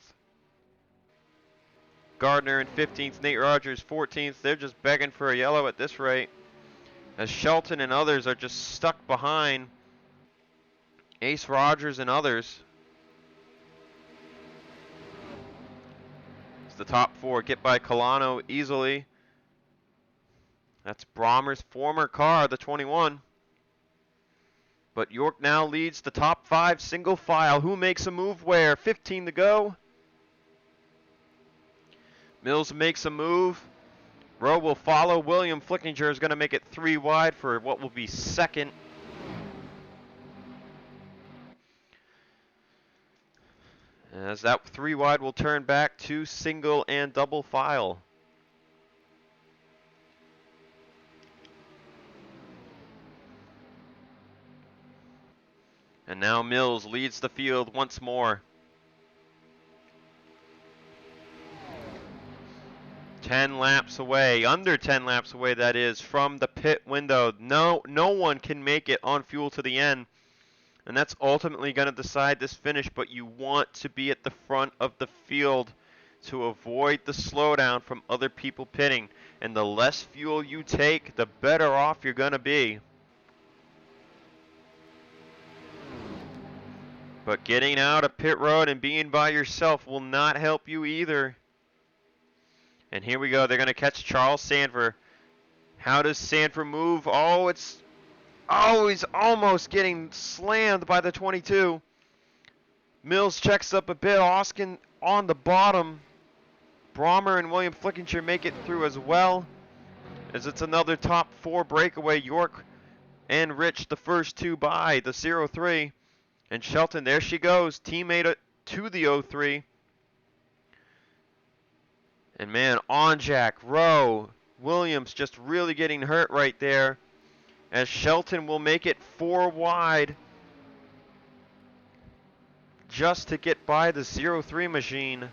Gardner in 15th, Nate Rogers 14th. They're just begging for a yellow at this rate, as Shelton and others are just stuck behind Ace Rogers and others. It's the top 4 get by Colano easily. That's Brommer's former car, the 21. But York now leads the top 5 single file. Who makes a move where? 15 to go. Mills makes a move. Rowe will follow. William Flickinger is going to make it 3 wide for what will be second. As that 3 wide will turn back to single and double file. And now Mills leads the field once more. 10 laps away, under 10 laps away that is, from the pit window. No one can make it on fuel to the end. And that's ultimately going to decide this finish, but you want to be at the front of the field to avoid the slowdown from other people pitting. And the less fuel you take, the better off you're going to be. But getting out of pit road and being by yourself will not help you either. And here we go. They're going to catch Charles Sanford. How does Sanford move? Oh, he's almost getting slammed by the 22. Mills checks up a bit. Oskin on the bottom. Brommer and William Flickinger make it through as well, as it's another top 4 breakaway. York and Rich, the first two by the 03. And Shelton, there she goes, teammate to the 03. And man, Onjak, Rowe, Williams just really getting hurt right there, as Shelton will make it 4 wide just to get by the 03 machine.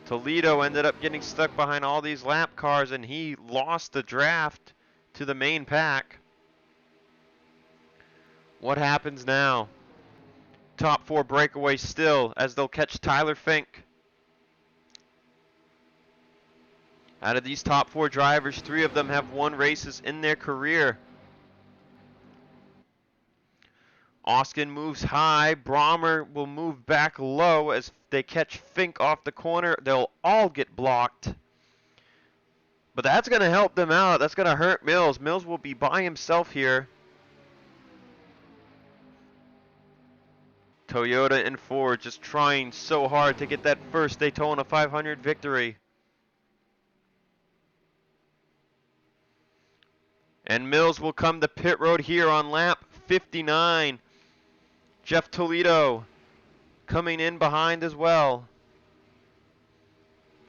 Toledo ended up getting stuck behind all these lap cars, and he lost the draft to the main pack. What happens now? Top 4 breakaway still, as they'll catch Tyler Fink. Out of these top 4 drivers, 3 of them have won races in their career. Oskin moves high. Brommer will move back low as they catch Fink off the corner. They'll all get blocked. But that's going to help them out. That's going to hurt Mills. Mills will be by himself here. Toyota and Ford just trying so hard to get that first Daytona 500 victory. And Mills will come to pit road here on lap 59. Jeff Toledo coming in behind as well.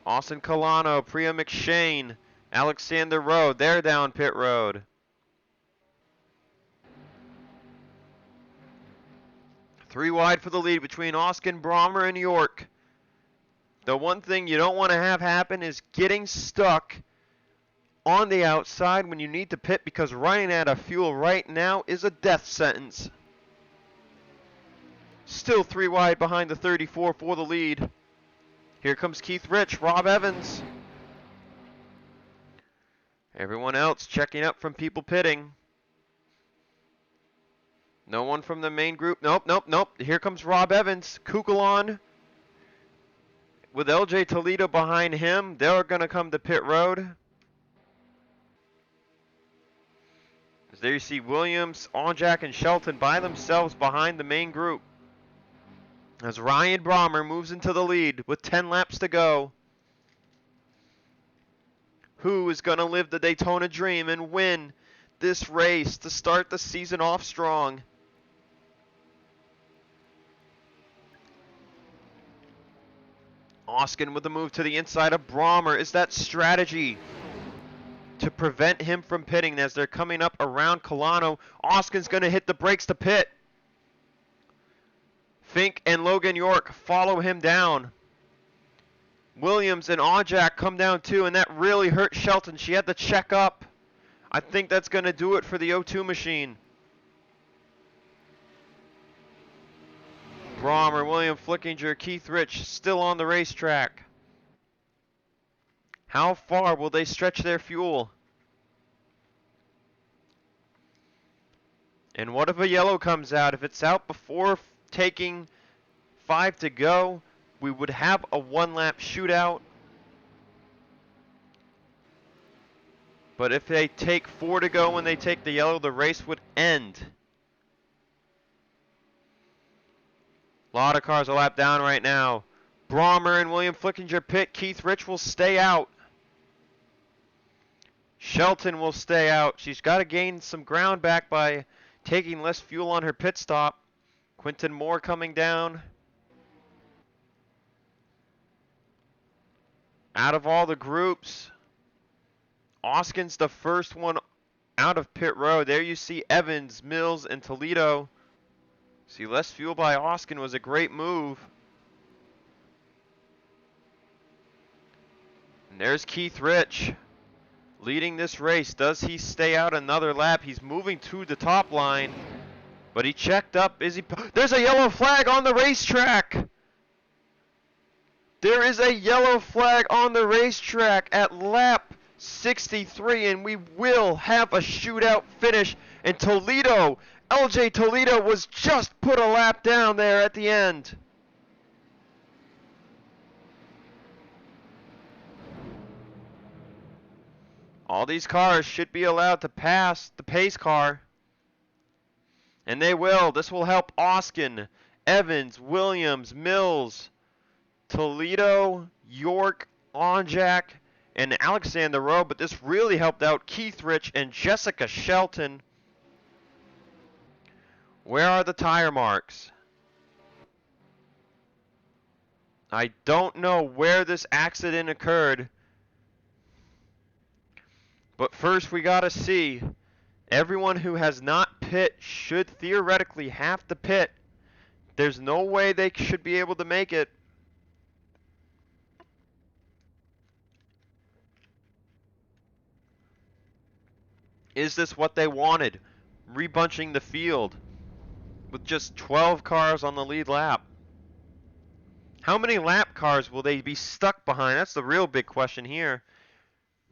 Austin Colano, Priya McShane, Alexander Rowe, they're down pit road. Three wide for the lead between Oskin, Brommer, and York. The one thing you don't want to have happen is getting stuck on the outside when you need to pit, because running out of fuel right now is a death sentence. Still 3 wide behind the 34 for the lead. Here comes Keith Rich, Rob Evans. Everyone else checking up from people pitting. No one from the main group. Nope. Here comes Rob Evans. Kukulon with LJ Toledo behind him. They're going to come to pit road. As there you see Williams, Onjak, and Shelton by themselves behind the main group. As Ryan Brommer moves into the lead with 10 laps to go. Who is going to live the Daytona dream and win this race to start the season off strong? Oskin with the move to the inside of Brommer. Is that strategy to prevent him from pitting as they're coming up around Colano? Oskin's going to hit the brakes to pit. Fink and Logan York follow him down. Williams and Onjak come down too, and that really hurt Shelton. She had to check up. I think that's going to do it for the O2 machine. Brommer, William Flickinger, Keith Rich still on the racetrack. How far will they stretch their fuel? And what if a yellow comes out? If it's out before taking 5 to go, we would have a 1-lap shootout. But if they take 4 to go when they take the yellow, the race would end. A lot of cars a lap down right now. Brommer and William Flickinger pit. Keith Rich will stay out. Shelton will stay out. She's got to gain some ground back by taking less fuel on her pit stop. Quinton Moore coming down. Out of all the groups, Oskin's the first one out of pit road. There you see Evans, Mills, and Toledo. See, less fuel by Oskin was a great move. And there's Keith Rich leading this race. Does he stay out another lap? He's moving to the top line, but he checked up. Is he? There's a yellow flag on the racetrack. There is a yellow flag on the racetrack at lap 63, and we will have a shootout finish. And Toledo, LJ Toledo, was just put a lap down there at the end. All these cars should be allowed to pass the pace car. And they will. This will help Oskin, Evans, Williams, Mills, Toledo, York, Onjak, and Alexander Rowe. But this really helped out Keith Rich and Jessica Shelton. Where are the tire marks? I don't know where this accident occurred. But first we gotta see. Everyone who has not pit should theoretically have to pit. There's no way they should be able to make it. Is this what they wanted? Rebunching the field with just 12 cars on the lead lap. How many lap cars will they be stuck behind? That's the real big question here.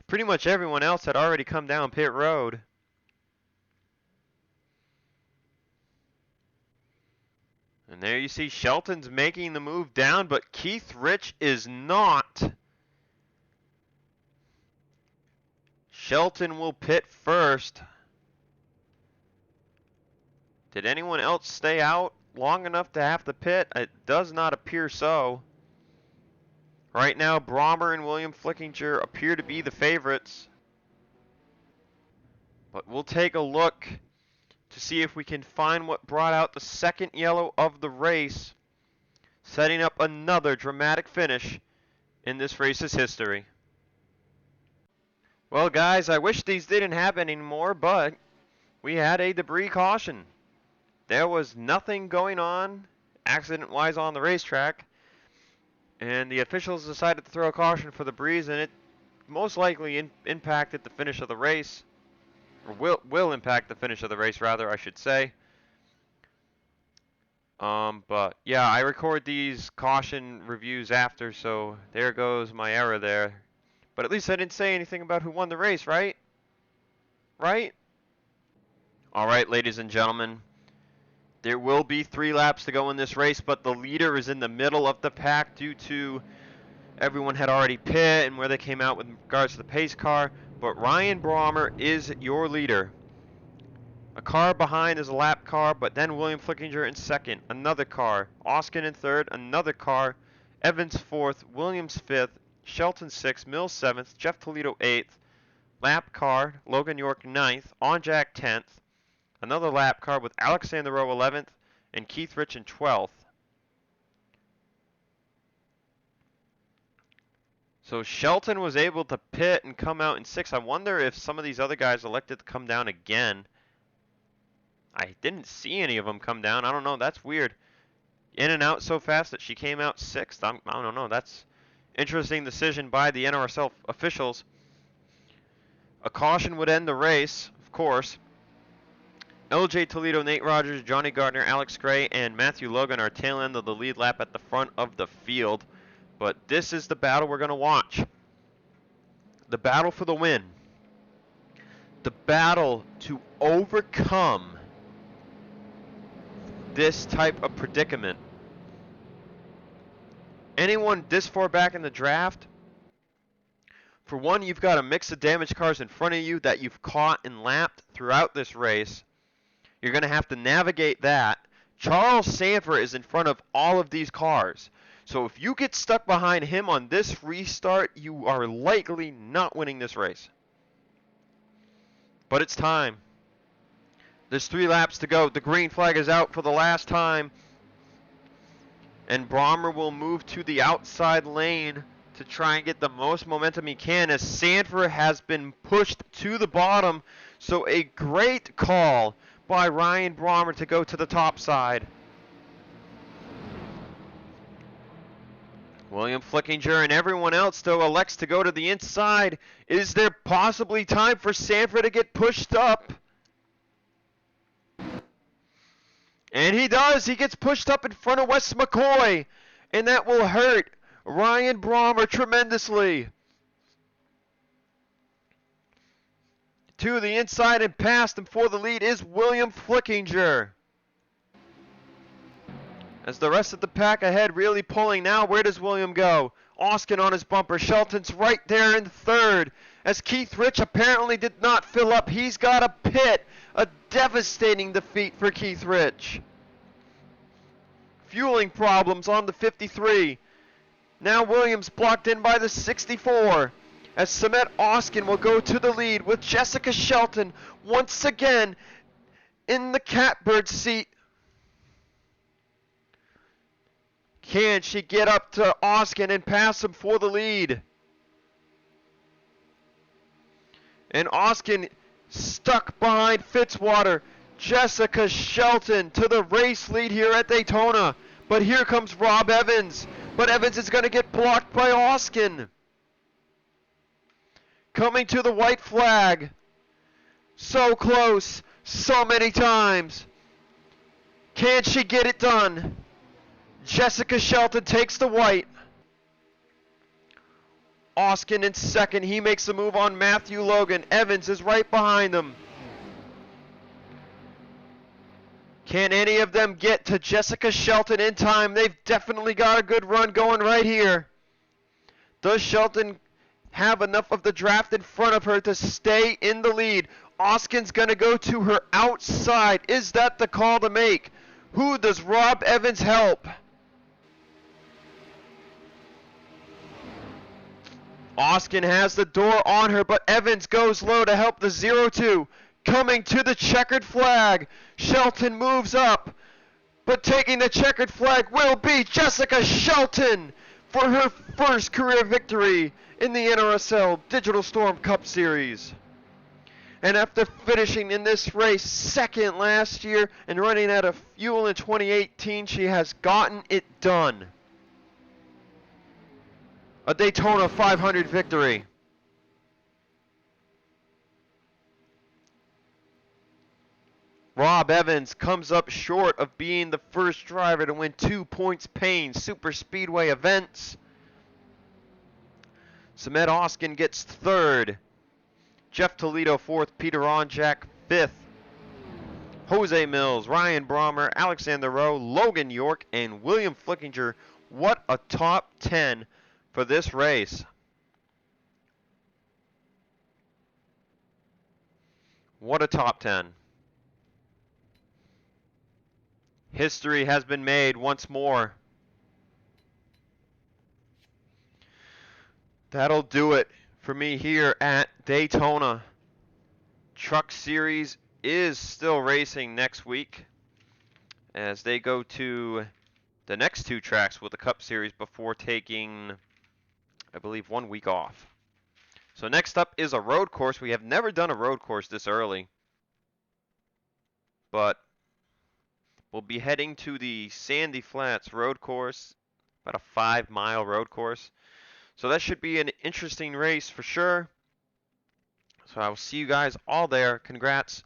Pretty much everyone else had already come down pit road. And there you see Shelton's making the move down, but Keith Rich is not. Shelton will pit first. Did anyone else stay out long enough to have to pit? It does not appear so. Right now, Brommer and William Flickinger appear to be the favorites. But we'll take a look to see if we can find what brought out the second yellow of the race, setting up another dramatic finish in this race's history. Well, guys, I wish these didn't happen anymore, but we had a debris caution. There was nothing going on accident-wise on the racetrack, and the officials decided to throw a caution for the breeze, and it most likely impacted the finish of the race, or will impact the finish of the race, rather, I should say. But yeah, I record these caution reviews after, so there goes my error there. But at least I didn't say anything about who won the race, right? Right? Alright, ladies and gentlemen. There will be 3 laps to go in this race, but the leader is in the middle of the pack due to everyone had already pit and where they came out with regards to the pace car. But Ryan Brommer is your leader. A car behind is a lap car, but then William Flickinger in second, another car. Oskin in third, another car. Evans fourth, Williams fifth, Shelton sixth, Mills seventh, Jeff Toledo eighth. Lap car, Logan York ninth, Onjack 10th. Another lap car with Alexander Rowe 11th and Keith Rich in 12th. So Shelton was able to pit and come out in 6th. I wonder if some of these other guys elected to come down again. I didn't see any of them come down. I don't know. That's weird. In and out so fast that she came out 6th. I don't know. That's interesting decision by the NRSL officials. A caution would end the race, of course. LJ Toledo, Nate Rogers, Johnny Gardner, Alex Gray, and Matthew Logan are tail end of the lead lap at the front of the field. But this is the battle we're going to watch. The battle for the win. The battle to overcome this type of predicament. Anyone this far back in the draft, for one, you've got a mix of damaged cars in front of you that you've caught and lapped throughout this race. You're going to have to navigate that. Charles Sanford is in front of all of these cars. So if you get stuck behind him on this restart, you are likely not winning this race. But it's time. There's 3 laps to go. The green flag is out for the last time. And Brommer will move to the outside lane to try and get the most momentum he can, as Sanford has been pushed to the bottom. So a great call by Ryan Brommer to go to the top side. William Flickinger and everyone else, though, elects to go to the inside. Is there possibly time for Sanford to get pushed up? And he does. He gets pushed up in front of Wes McCoy. And that will hurt Ryan Brommer tremendously. To the inside and past him for the lead is William Flickinger. As the rest of the pack ahead really pulling now, where does William go? Oskin on his bumper. Shelton's right there in third. As Keith Rich apparently did not fill up. He's got a pit. A devastating defeat for Keith Rich. Fueling problems on the 53. Now Williams blocked in by the 64. As Samet Oskin will go to the lead with Jessica Shelton once again in the catbird seat Can she get up to Oskin and pass him for the lead? And Oskin stuck behind Fitzwater. Jessica Shelton to the race lead here at Daytona. But here comes Rob Evans. But Evans is going to get blocked by Oskin. Coming to the white flag. So close. So many times. Can she get it done? Jessica Shelton takes the white. Oskin in second. He makes a move on Matthew Logan. Evans is right behind him. Can any of them get to Jessica Shelton in time? They've definitely got a good run going right here. Does Shelton have enough of the draft in front of her to stay in the lead? Oskin's going to go to her outside. Is that the call to make? Who does Rob Evans help? Oskin has the door on her, but Evans goes low to help the 0-2. Coming to the checkered flag. Shelton moves up, but taking the checkered flag will be Jessica Shelton for her first career victory in the NRSL Digital Storm Cup Series. And after finishing in this race second last year and running out of fuel in 2018, she has gotten it done. A Daytona 500 victory. Rob Evans comes up short of being the first driver to win 2 points paying super speedway events. Samet Oskin gets third. Jeff Toledo fourth. Peter Onjak fifth. Jose Mills, Ryan Brommer, Alexander Rowe, Logan York, and William Flickinger. What a top 10 for this race. What a top 10. History has been made once more. That'll do it for me here at Daytona. Truck Series is still racing next week as they go to the next two tracks with the Cup Series before taking, I believe, 1 week off. So next up is a road course. We have never done a road course this early, but we'll be heading to the Sandy Flats road course, about a 5-mile road course. So that should be an interesting race for sure. So I will see you guys all there. Congrats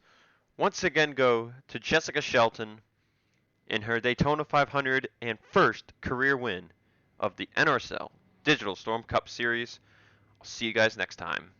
once again go to Jessica Shelton in her Daytona 500 and first career win of the NRSL Digital Storm Cup Series. I'll see you guys next time.